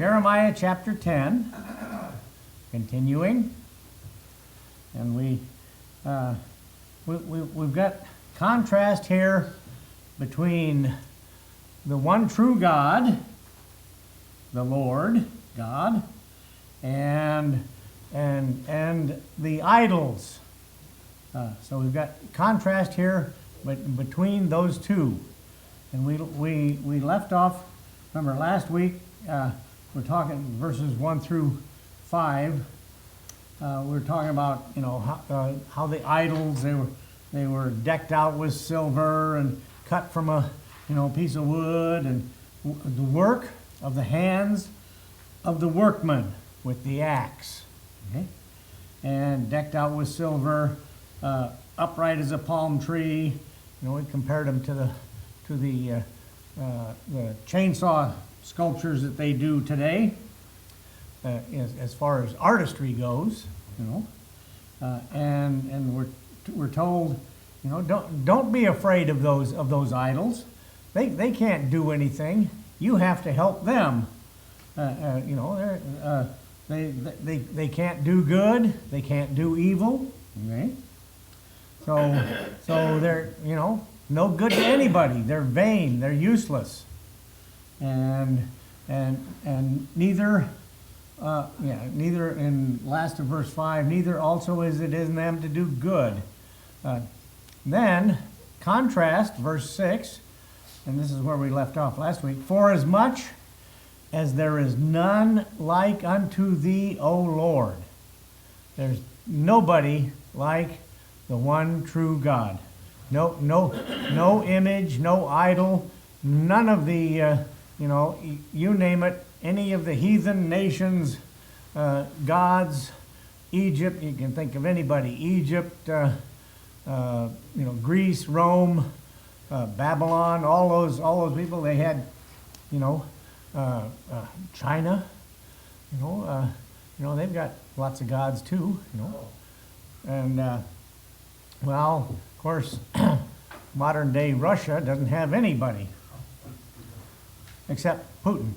Jeremiah chapter 10, continuing, and we've got contrast here between the one true God, the Lord God, and the idols. So we've got contrast here between those two, and we left off. Remember last week we're talking verses 1 through 5. We're talking about how the idols they were decked out with silver and cut from a piece of wood, and the work of the hands of the workman with the axe, okay? And decked out with silver, upright as a palm tree. We compared them to the chainsaw sculptures that they do today, as far as artistry goes, and we're told, don't be afraid of those idols. They can't do anything. You have to help them. They can't do good. They can't do evil. Okay. So they're no good to anybody. They're vain. They're useless. And neither in last of verse 5, neither also is it in them to do good. Then contrast verse 6, and this is where we left off last week. For as much as there is none like unto thee, O Lord. There's nobody like the one true God. No image, no idol, none of the you name it, any of the heathen nations, gods, Egypt, you can think of anybody, Egypt, Greece, Rome, Babylon, all those people, they had, China, they've got lots of gods too, and well, of course, modern day Russia doesn't have anybody except Putin.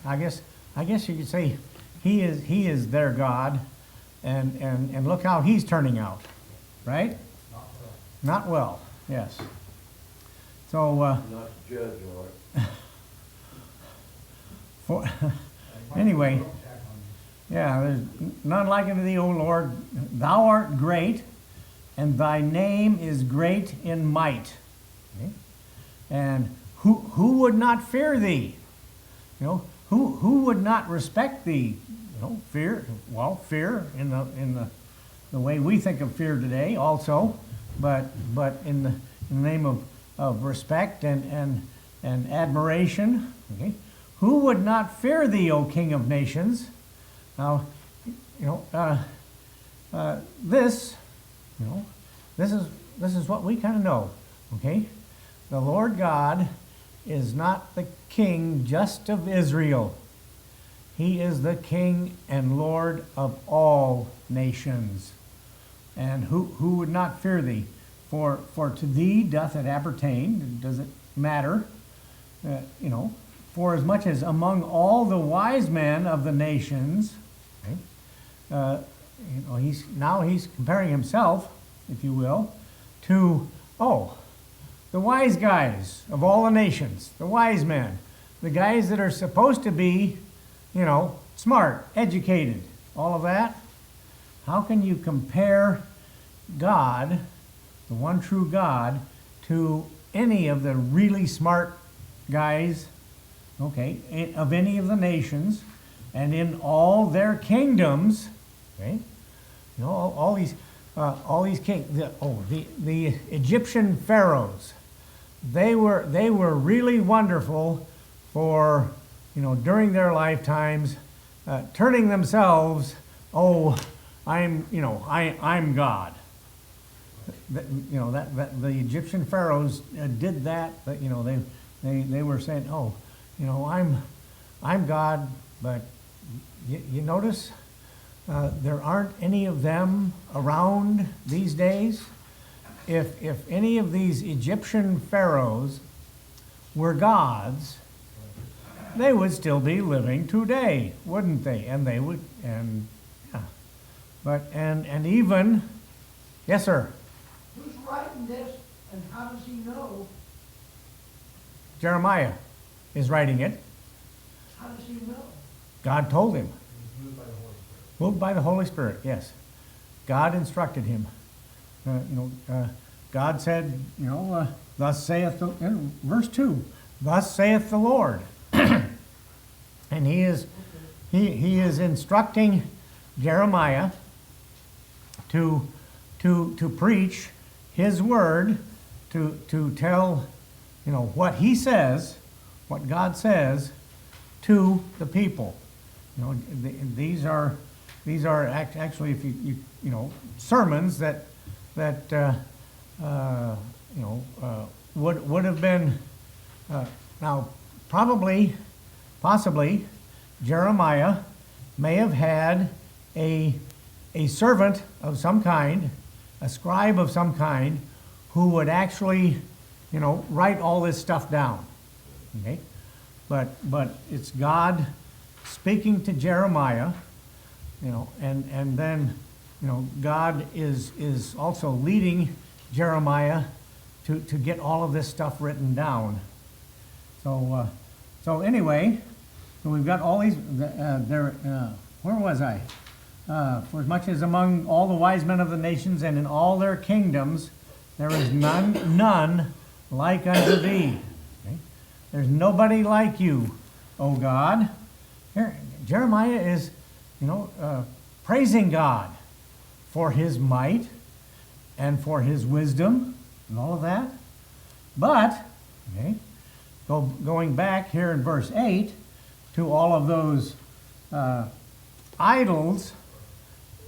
I guess you could say he is their God, and look how he's turning out, right? Not well. Yes. So. Not judge, Lord. Anyway, yeah, there's none like unto thee, O Lord. Thou art great, and thy name is great in might. Okay? And who would not fear thee? Who would not respect thee? Fear. Well, fear in the way we think of fear today, also, but in the name of respect and admiration. Okay, who would not fear thee, O King of nations? Now, this is what we kind of know. Okay, the Lord God is not the king just of Israel. He is the King and Lord of all nations. And who would not fear thee? For to thee doth it appertain. Does it matter? For as much as among all the wise men of the nations, okay, he's comparing himself, if you will, to the wise guys of all the nations, the wise men, the guys that are supposed to be, smart, educated, all of that. How can you compare God, the one true God, to any of the really smart guys, okay, of any of the nations, and in all their kingdoms, okay? All these kings. The Egyptian pharaohs, they were really wonderful for during their lifetimes, turning themselves, I'm God. That the Egyptian pharaohs did that. But they were saying, I'm God. But you notice there aren't any of them around these days. If any of these Egyptian pharaohs were gods, they would still be living today, wouldn't they? And they would, and, yeah. But, and even, yes, sir, Who's writing this, and how does he know? Jeremiah is writing it. How does he know? God told him. Moved by the Holy Spirit. Moved by the Holy Spirit, yes. God instructed him. God said, thus saith the, in verse 2, thus saith the Lord. And he is instructing Jeremiah to preach his word, to tell, what he says, what God says to the people. These are actually, if you sermons that would have been now possibly Jeremiah may have had a servant of some kind, a scribe of some kind, who would actually write all this stuff down. Okay, but it's God speaking to Jeremiah, and then God is also leading Jeremiah to get all of this stuff written down. So anyway, so we've got all these. Where was I? For as much as among all the wise men of the nations and in all their kingdoms, there is none like unto thee. Okay? There's nobody like you, O God. Here, Jeremiah is, praising God for his might and for his wisdom and all of that. But, going back here in verse 8 to all of those idols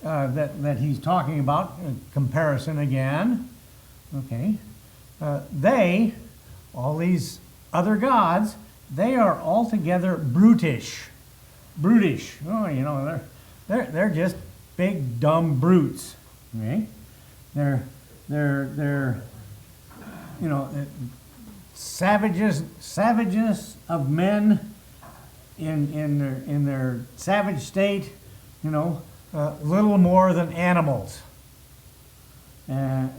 that he's talking about, comparison again, all these other gods, they are altogether brutish. Oh, they're just big dumb brutes. Okay, they're savages of men in their savage state. Little more than animals. And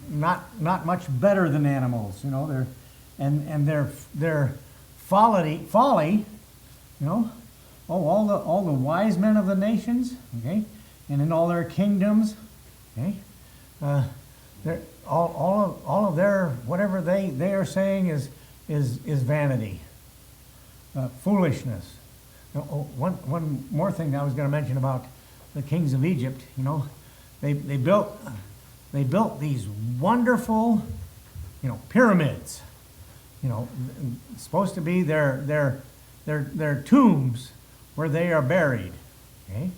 not much better than animals. Their folly. All the wise men of the nations, and in all their kingdoms, all of their whatever they are saying is vanity, foolishness. One more thing I was going to mention about the kings of Egypt. They built these wonderful, pyramids. Supposed to be their tombs where they are buried. Okay.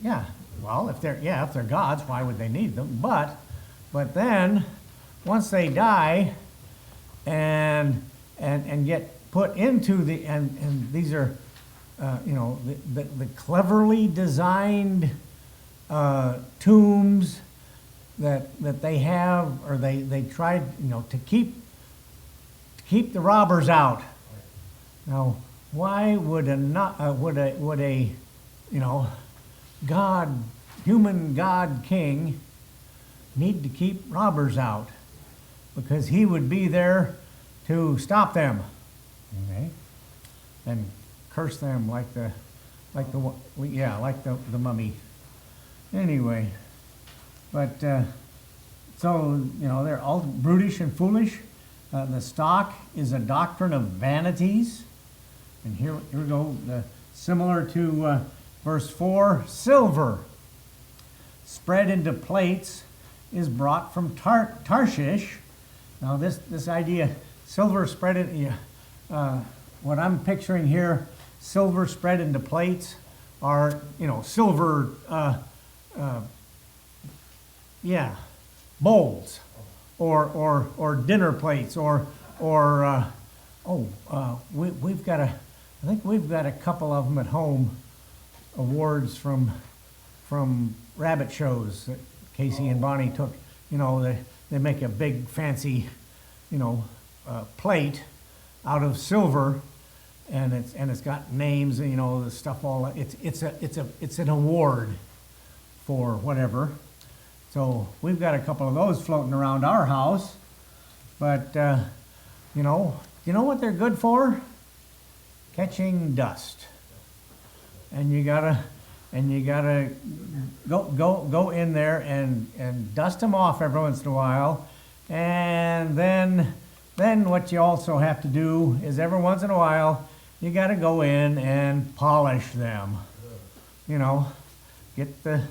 Yeah. Well, if they're gods, why would they need them? But then once they die and get put into and these are the cleverly designed tombs that they have, or they tried to keep the robbers out. Now, why would a human God king need to keep robbers out? Because he would be there to stop them, and curse them like the mummy. Anyway, but so they're all brutish and foolish. The stock is a doctrine of vanities. And here we go, similar to verse 4, silver spread into plates is brought from Tarshish. Now this idea, silver spread in, what I'm picturing here, silver spread into plates are, silver, bowls or dinner plates we've got I think we've got a couple of them at home, awards from rabbit shows that Casey and Bonnie took. They make a big fancy, plate out of silver, and it's got names, and, you know, the stuff all. It's an award for whatever. So we've got a couple of those floating around our house, but you know what they're good for? Catching dust. And you gotta go in there and dust them off every once in a while, and then what you also have to do is every once in a while you gotta go in and polish them. You know, get the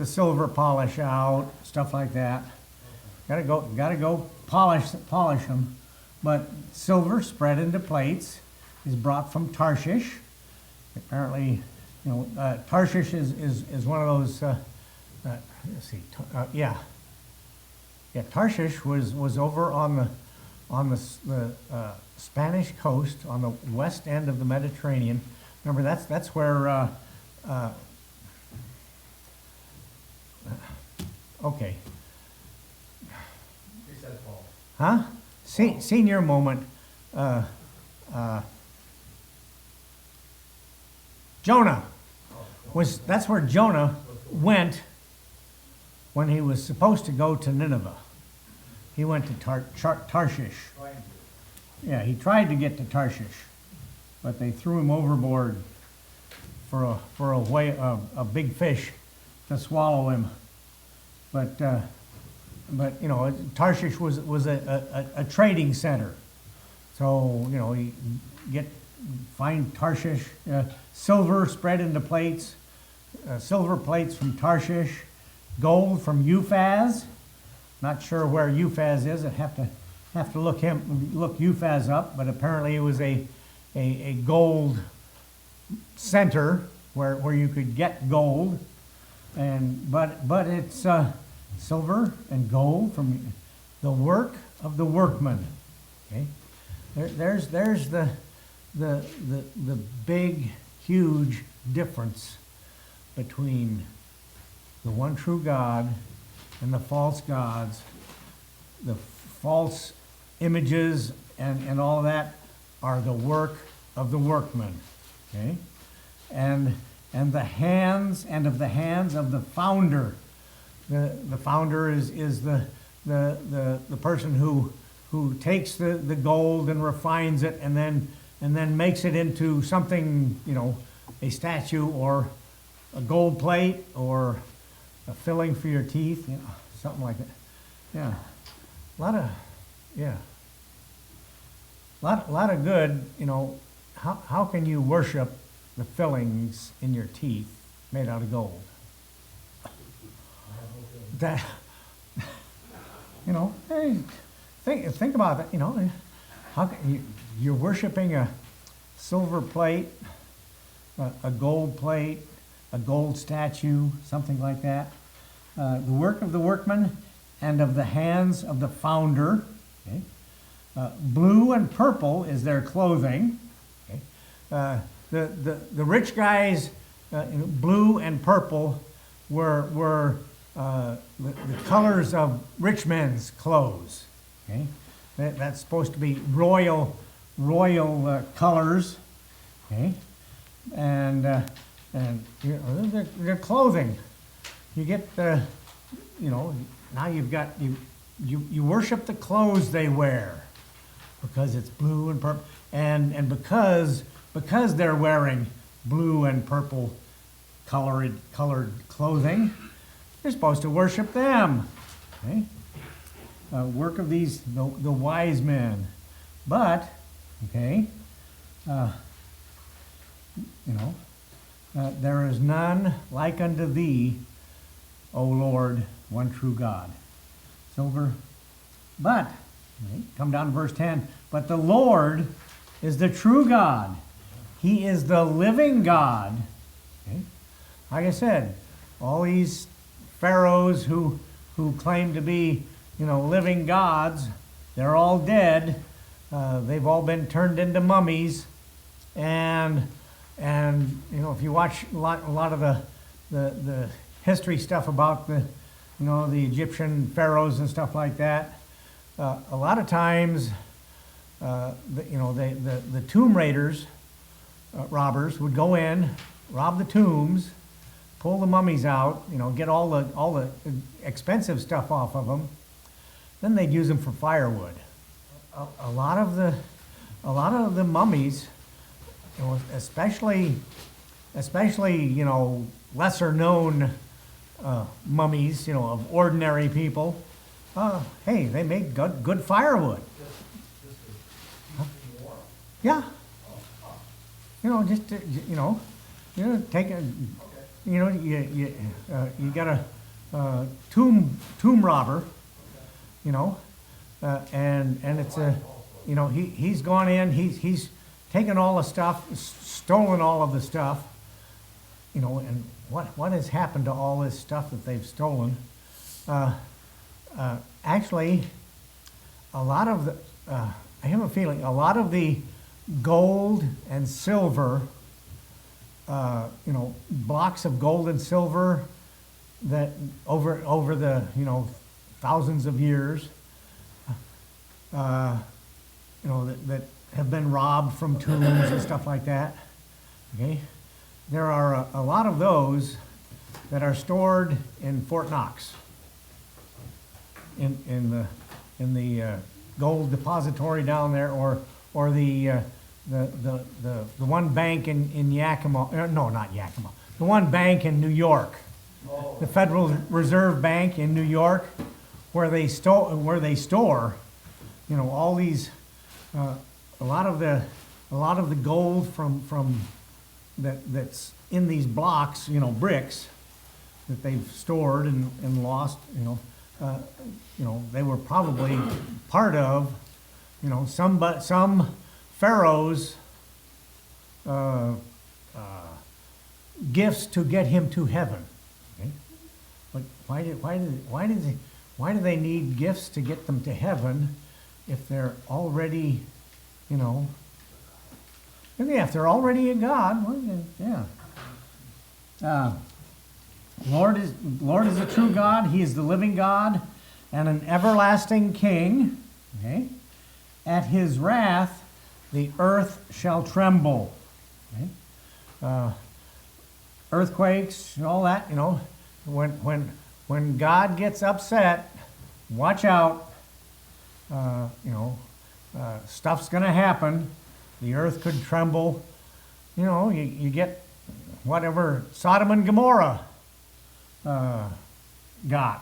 silver polish out, stuff like that. Gotta go polish them. But silver spread into plates is brought from Tarshish. Apparently, you know, Tarshish is one of those. Let's see, Tarshish was over on the Spanish coast on the west end of the Mediterranean. Remember, that's where. Okay. He said Paul. Huh? Senior moment. Jonah that's where Jonah went when he was supposed to go to Nineveh. He went to Tarshish. Yeah, he tried to get to Tarshish, but they threw him overboard for a big fish to swallow him. But you know, Tarshish was a trading center. So, you know, you find Tarshish, silver spread into plates, silver plates from Tarshish, gold from Euphaz. Not sure where Euphaz is. I'd have to look Euphaz up, but apparently it was a gold center where you could get gold, but it's silver and gold from the work of the workman. Okay, there's the big, huge difference between the one true God and the false gods, the false images and all of that are the work of the workman. Okay, and the hands of the founder. The founder is the person who takes the gold and refines it and then makes it into something, you know, a statue or a gold plate or a filling for your teeth, you know, something like that. Yeah, lot of good. You know, how can you worship the fillings in your teeth made out of gold? That, you know, hey, think about that. You know, how can you're worshiping a silver plate, a gold plate, a gold statue, something like that. The work of the workman and of the hands of the founder. Okay. Blue and purple is their clothing. Okay. The rich guys, blue and purple were the colors of rich men's clothes. Okay, that's supposed to be royal colors. Okay, and you know, their clothing. You get you know, now you've got you worship the clothes they wear because it's blue and purple, and because they're wearing blue and purple colored clothing. You're supposed to worship them. Okay? Work of the wise men. But, okay, you know, there is none like unto thee, O Lord, one true God. Silver. But, okay, come down to verse 10. But the Lord is the true God. He is the living God. Okay? Like I said, all these pharaohs who claim to be, you know, living gods, they're all dead. They've all been turned into mummies, and you know, if you watch a lot of the history stuff about the Egyptian pharaohs and stuff like that, a lot of times the tomb raiders, robbers would go in, rob the tombs, pull the mummies out, get all the expensive stuff off of them. Then they'd use them for firewood. A lot of the mummies, especially lesser known mummies, of ordinary people. Hey, they made good firewood. Yeah. Just take a, you got a tomb robber, and it's he's gone in, he's taken all the stuff, stolen all of the stuff, and what has happened to all this stuff that they've stolen? Actually, a lot of the, I have a feeling, a lot of the gold and silver, blocks of gold and silver that over the, thousands of years, that have been robbed from tombs and stuff like that. Okay, there are a lot of those that are stored in Fort Knox, in the gold depository down there, or the one bank in Yakima. No, not Yakima. The one bank in New York, the Federal Reserve Bank in New York, where they store, all these, a lot of the gold from that's in these blocks, bricks that they've stored and lost, they were probably part of, some pharaoh's gifts to get him to heaven. Okay? But why do they need gifts to get them to heaven if they're already, if they're already in God? Well, yeah. Lord is the true God. He is the living God and an everlasting King. Okay? At his wrath, the earth shall tremble. Okay? Earthquakes, all that, when God gets upset, watch out. Stuff's going to happen. The earth could tremble. You get whatever Sodom and Gomorrah got.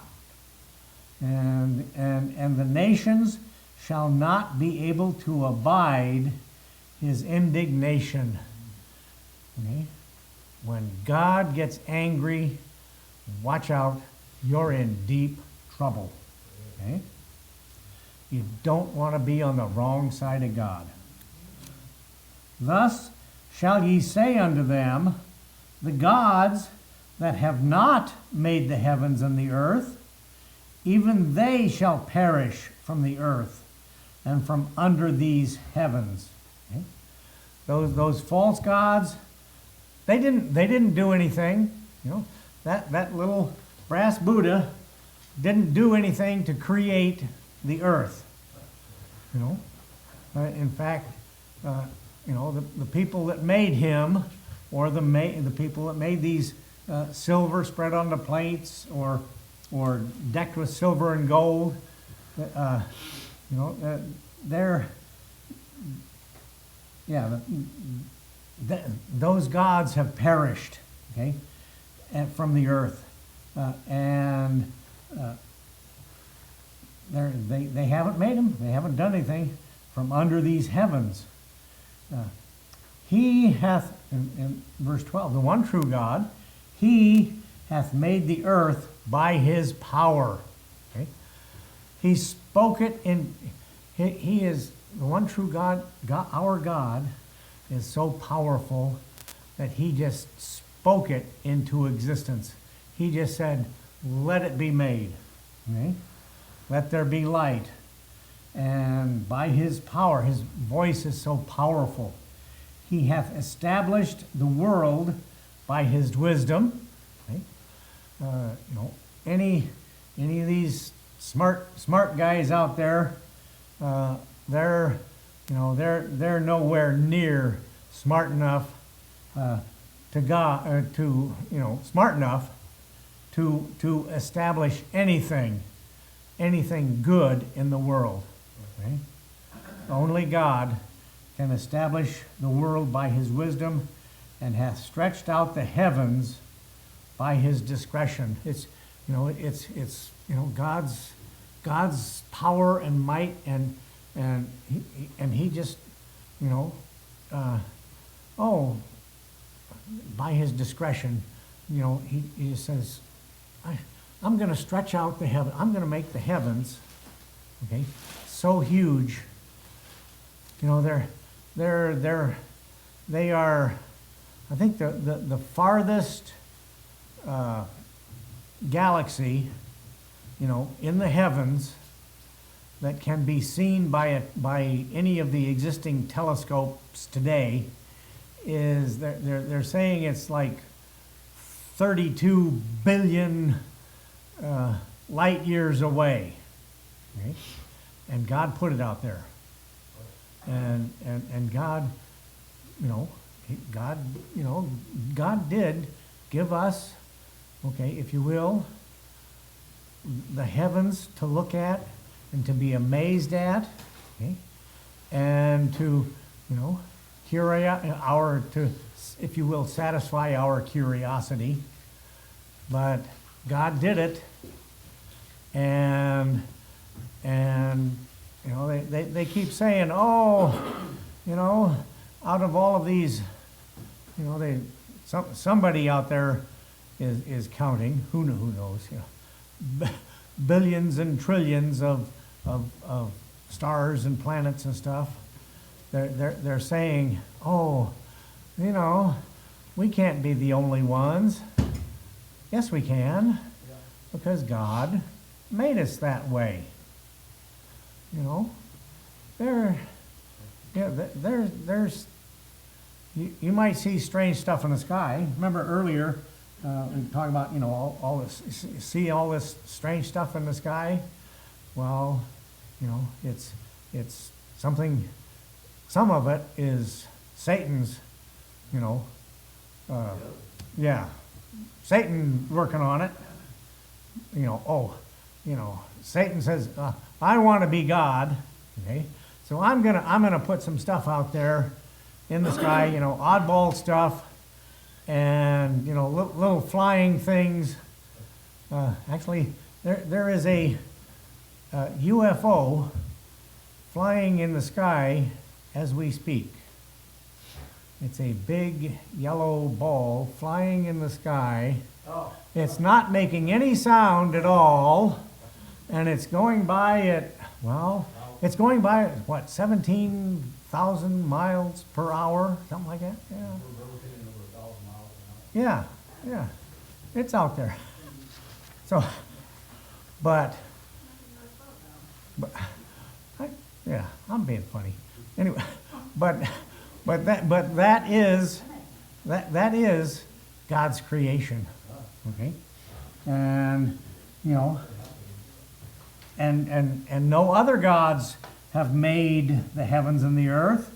And the nations shall not be able to abide his indignation. Okay? When God gets angry, watch out, you're in deep trouble. Okay? You don't want to be on the wrong side of God. Thus shall ye say unto them, the gods that have not made the heavens and the earth, even they shall perish from the earth and from under these heavens. Okay? Those false gods, they didn't do anything. That little brass Buddha didn't do anything to create the earth. In fact, the people that made him, or the people that made these silver spread on the plates, or decked with silver and gold, those gods have perished, okay, from the earth, and they haven't made them. They haven't done anything from under these heavens. He hath, in verse 12, the one true God, he hath made the earth by his power. Okay? He spoke it in, he is the one true God, our God is so powerful that he just spoke it into existence. He just said, let it be made. Okay? Let there be light. And by his power, his voice is so powerful. He hath established the world by his wisdom. Okay? Any of these smart guys out there, they're they're nowhere near smart enough smart enough to establish anything good in the world. Okay? Only God can establish the world by his wisdom, and hath stretched out the heavens by his discretion. It's God's power and might, and he just by his discretion, he just says, I'm going to stretch out the heaven. I'm going to make the heavens, okay, so huge. They are, I think, the farthest galaxy, in the heavens that can be seen by any of the existing telescopes today is they're saying it's like 32 billion light years away. Okay? And God put it out there. And God, God did give us, okay, if you will, the heavens to look at and to be amazed at, okay, and to, if you will, satisfy our curiosity. But God did it, and they keep saying, out of all of these, somebody out there is counting. Who knows? Billions and trillions of stars and planets and stuff. They're saying, we can't be the only ones. Yes, we can, because God made us that way. There's you might see strange stuff in the sky. Remember earlier we were talking about all this, see all this strange stuff in the sky. Well, it's something. Some of it is Satan's. Satan working on it. Satan says, I want to be God. Okay, so I'm gonna put some stuff out there in the sky. Oddball stuff, and little flying things. Actually, there is a UFO flying in the sky as we speak. It's a big yellow ball flying in the sky. It's not making any sound at all, and it's going by at, it's going by at, what, 17,000 miles per hour, something like that? Yeah. We're rotating over 1,000 miles an hour. Yeah. It's out there. So, but I'm being funny. Anyway, but that is God's creation. Okay? And and no other gods have made the heavens and the earth.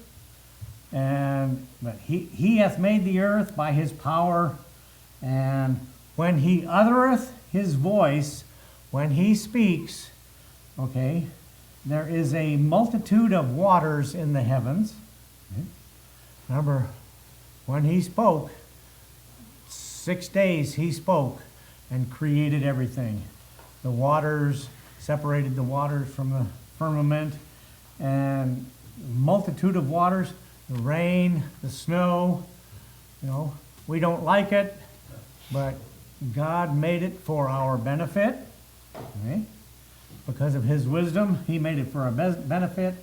But he hath made the earth by his power, and when he uttereth his voice, when he speaks, okay, there is a multitude of waters in the heavens. Okay? Remember, when he spoke, 6 days he spoke and created everything. The waters separated the waters from the firmament, and multitude of waters, the rain, the snow. We don't like it, but God made it for our benefit. Okay? Because of his wisdom, he made it for our benefit.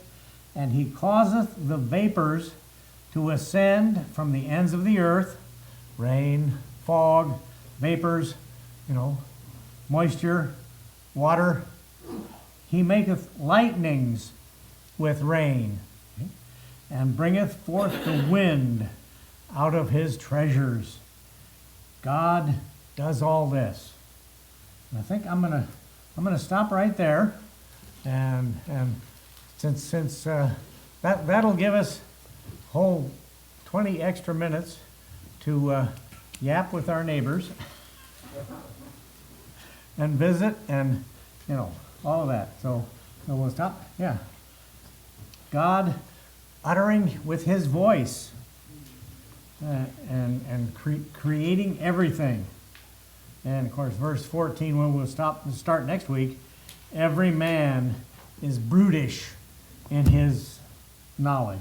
And he causeth the vapors to ascend from the ends of the earth, rain, fog, vapors, moisture, water. He maketh lightnings with rain, okay, and bringeth forth the wind out of his treasures. God does all this. And I think I'm gonna stop right there, and since that'll give us whole 20 extra minutes to yap with our neighbors and visit and, all of that. So we'll stop. Yeah. God uttering with his voice and creating everything. And of course, verse 14, when we'll start next week, every man is brutish in his knowledge.